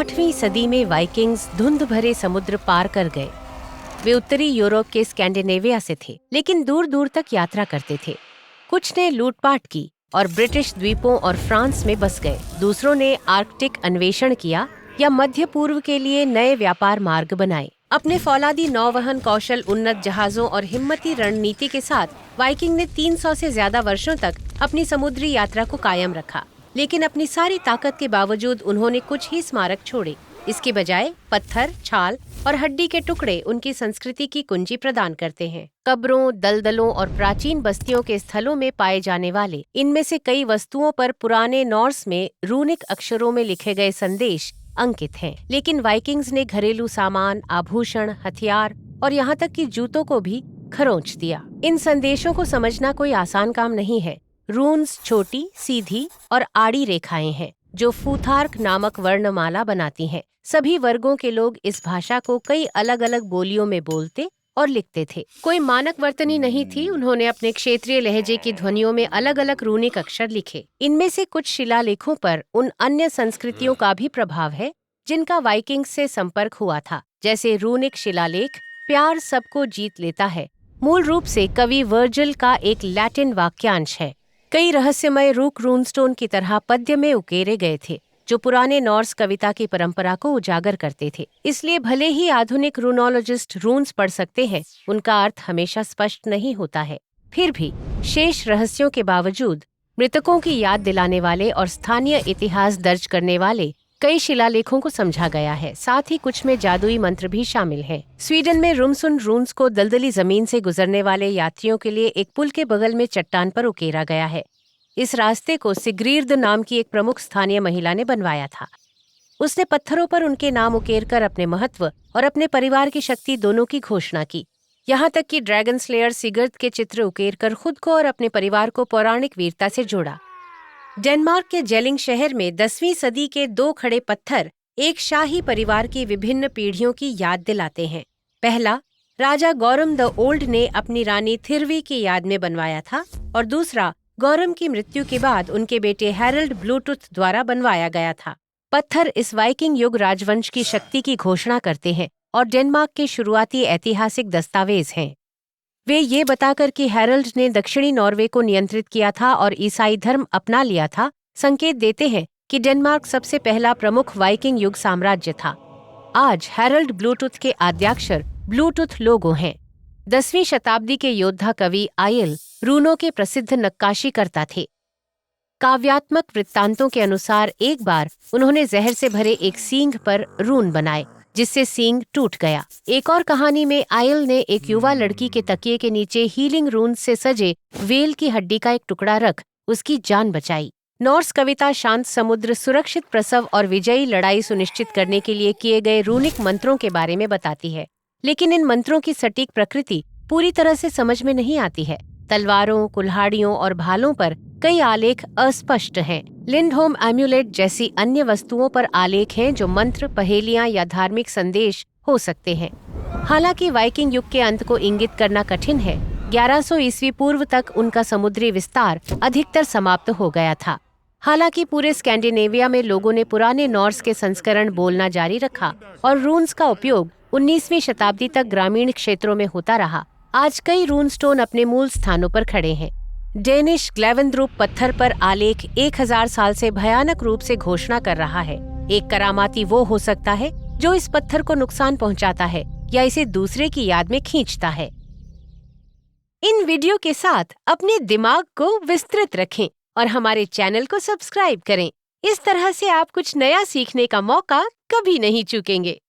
8वीं सदी में वाइकिंग्स धुंध भरे समुद्र पार कर गए। वे उत्तरी यूरोप के स्कैंडिनेविया से थे, लेकिन दूर दूर तक यात्रा करते थे। कुछ ने लूटपाट की और ब्रिटिश द्वीपों और फ्रांस में बस गए। दूसरों ने आर्कटिक अन्वेषण किया या मध्य पूर्व के लिए नए व्यापार मार्ग बनाए। अपने फौलादी नौवहन कौशल, उन्नत जहाजों और हिम्मती रणनीति के साथ वाइकिंग ने 300 से ज्यादा वर्षों तक अपनी समुद्री यात्रा को कायम रखा। लेकिन अपनी सारी ताकत के बावजूद उन्होंने कुछ ही स्मारक छोड़े। इसके बजाय पत्थर, छाल और हड्डी के टुकड़े उनकी संस्कृति की कुंजी प्रदान करते हैं। कब्रों, दलदलों और प्राचीन बस्तियों के स्थलों में पाए जाने वाले इनमें से कई वस्तुओं पर पुराने नॉर्स में रूनिक अक्षरों में लिखे गए संदेश अंकित हैं। लेकिन वाइकिंग्स ने घरेलू सामान, आभूषण, हथियार और यहाँ तक कि जूतों को भी खरोंच दिया। इन संदेशों को समझना कोई आसान काम नहीं है। रून्स छोटी, सीधी और आड़ी रेखाएं हैं जो फूथार्क नामक वर्णमाला बनाती हैं। सभी वर्गों के लोग इस भाषा को कई अलग अलग बोलियों में बोलते और लिखते थे। कोई मानक वर्तनी नहीं थी। उन्होंने अपने क्षेत्रीय लहजे की ध्वनियों में अलग अलग रूनिक अक्षर लिखे। इनमें से कुछ शिलालेखों पर उन अन्य संस्कृतियों का भी प्रभाव है जिनका वाइकिंग्स से संपर्क हुआ था, जैसे रूनिक शिलालेख प्यार सबको जीत लेता है मूल रूप से कवि वर्जिल का एक लैटिन वाक्यांश है। कई रहस्यमय रूक रूनस्टोन की तरह पद्य में उकेरे गए थे जो पुराने नॉर्स कविता की परंपरा को उजागर करते थे। इसलिए भले ही आधुनिक रूनोलॉजिस्ट रून्स पढ़ सकते हैं, उनका अर्थ हमेशा स्पष्ट नहीं होता है। फिर भी शेष रहस्यों के बावजूद मृतकों की याद दिलाने वाले और स्थानीय इतिहास दर्ज करने वाले कई शिलालेखों को समझा गया है। साथ ही कुछ में जादुई मंत्र भी शामिल हैं। स्वीडन में रुमसुन रून्स को दलदली जमीन से गुजरने वाले यात्रियों के लिए एक पुल के बगल में चट्टान पर उकेरा गया है। इस रास्ते को सिग्रीर्द नाम की एक प्रमुख स्थानीय महिला ने बनवाया था। उसने पत्थरों पर उनके नाम उकेरकर अपने महत्व और अपने परिवार की शक्ति दोनों की घोषणा की। यहाँ तक कि ड्रैगन स्लेयर सिगर्द के चित्र उकेरकर खुद को और अपने परिवार को पौराणिक वीरता से जोड़ा। डेनमार्क के जेलिंग शहर में 10वीं सदी के 2 खड़े पत्थर एक शाही परिवार की विभिन्न पीढ़ियों की याद दिलाते हैं। पहला राजा गौरम द ओल्ड ने अपनी रानी थिरवी की याद में बनवाया था और दूसरा गौरम की मृत्यु के बाद उनके बेटे हैरल्ड ब्लूटूथ द्वारा बनवाया गया था। पत्थर इस वाइकिंग युग राजवंश की शक्ति की घोषणा करते हैं और डेनमार्क के शुरुआती ऐतिहासिक दस्तावेज हैं। वे ये बताकर कि हैरल्ड ने दक्षिणी नॉर्वे को नियंत्रित किया था और ईसाई धर्म अपना लिया था, संकेत देते हैं कि डेनमार्क सबसे पहला प्रमुख वाइकिंग युग साम्राज्य था। आज हैरल्ड ब्लूटूथ के आद्याक्षर ब्लूटूथ लोगो हैं। 10वीं शताब्दी के योद्धा कवि आयल रूनों के प्रसिद्ध नक्काशी करता थे। काव्यात्मक वृत्तांतों के अनुसार एक बार उन्होंने जहर से भरे एक सींग पर रून बनाए जिससे सींग टूट गया। एक और कहानी में आयल ने एक युवा लड़की के तकिए के नीचे हीलिंग रून से सजे वेल की हड्डी का एक टुकड़ा रख उसकी जान बचाई। नॉर्स कविता शांत समुद्र, सुरक्षित प्रसव और विजयी लड़ाई सुनिश्चित करने के लिए किए गए रूनिक मंत्रों के बारे में बताती है, लेकिन इन मंत्रों की सटीक प्रकृति पूरी तरह से समझ में नहीं आती है। तलवारों, कुल्हाड़ियों और भालों पर कई आलेख अस्पष्ट हैं। लिंडहोम एम्यूलेट जैसी अन्य वस्तुओं पर आलेख हैं जो मंत्र, पहेलियां या धार्मिक संदेश हो सकते हैं। हालांकि वाइकिंग युग के अंत को इंगित करना कठिन है। 1100 ईस्वी पूर्व तक उनका समुद्री विस्तार अधिकतर समाप्त हो गया था। हालांकि पूरे स्कैंडिनेविया में लोगों ने पुराने नॉर्स के संस्करण बोलना जारी रखा और रून्स का उपयोग 19वीं शताब्दी तक ग्रामीण क्षेत्रों में होता रहा। आज कई रून स्टोन अपने मूल स्थानों पर खड़े हैं। डेनिश ग्लेवेंद्रूप पत्थर पर आलेख 1000 साल से भयानक रूप से घोषणा कर रहा है। एक करामाती वो हो सकता है जो इस पत्थर को नुकसान पहुंचाता है या इसे दूसरे की याद में खींचता है। इन वीडियो के साथ अपने दिमाग को विस्तृत रखें और हमारे चैनल को सब्सक्राइब करें। इस तरह से आप कुछ नया सीखने का मौका कभी नहीं चूकेंगे।